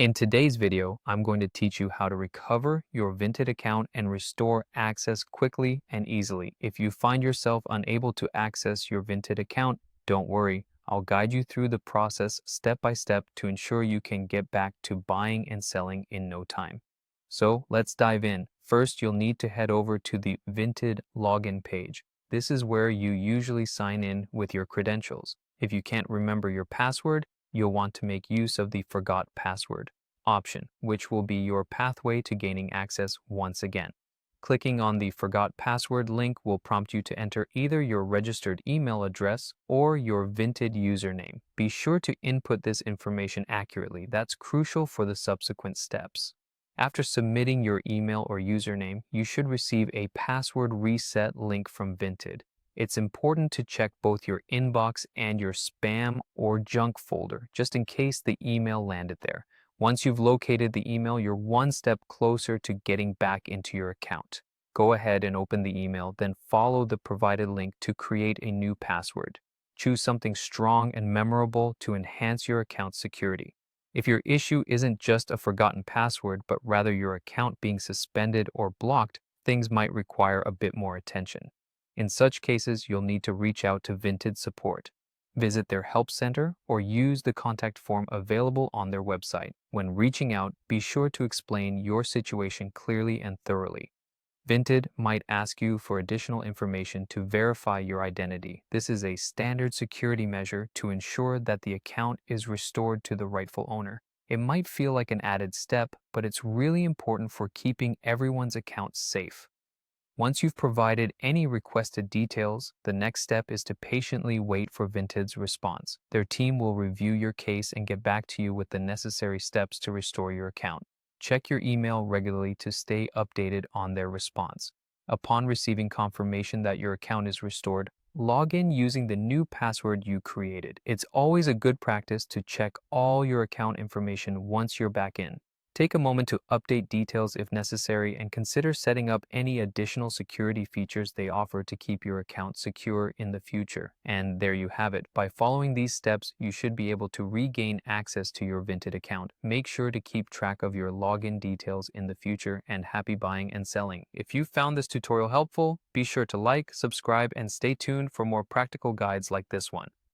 In today's video, I'm going to teach you how to recover your Vinted account and restore access quickly and easily. If you find yourself unable to access your Vinted account, don't worry. I'll guide you through the process step by step to ensure you can get back to buying and selling in no time. So let's dive in. First, you'll need to head over to the Vinted login page. This is where you usually sign in with your credentials. If you can't remember your password, you'll want to make use of the forgot password option, which will be your pathway to gaining access once again. Clicking on the forgot password link will prompt you to enter either your registered email address or your Vinted username. Be sure to input this information accurately. That's crucial for the subsequent steps. After submitting your email or username, you should receive a password reset link from Vinted. It's important to check both your inbox and your spam or junk folder, just in case the email landed there. Once you've located the email, you're one step closer to getting back into your account. Go ahead and open the email, then follow the provided link to create a new password. Choose something strong and memorable to enhance your account's security. If your issue isn't just a forgotten password, but rather your account being suspended or blocked, things might require a bit more attention. In such cases, you'll need to reach out to Vinted support. Visit their help center or use the contact form available on their website. When reaching out, be sure to explain your situation clearly and thoroughly. Vinted might ask you for additional information to verify your identity. This is a standard security measure to ensure that the account is restored to the rightful owner. It might feel like an added step, but it's really important for keeping everyone's accounts safe. Once you've provided any requested details, the next step is to patiently wait for Vinted's response. Their team will review your case and get back to you with the necessary steps to restore your account. Check your email regularly to stay updated on their response. Upon receiving confirmation that your account is restored, log in using the new password you created. It's always a good practice to check all your account information once you're back in. Take a moment to update details if necessary and consider setting up any additional security features they offer to keep your account secure in the future. And there you have it. By following these steps, you should be able to regain access to your Vinted account. Make sure to keep track of your login details in the future, and happy buying and selling. If you found this tutorial helpful, be sure to like, subscribe, and stay tuned for more practical guides like this one.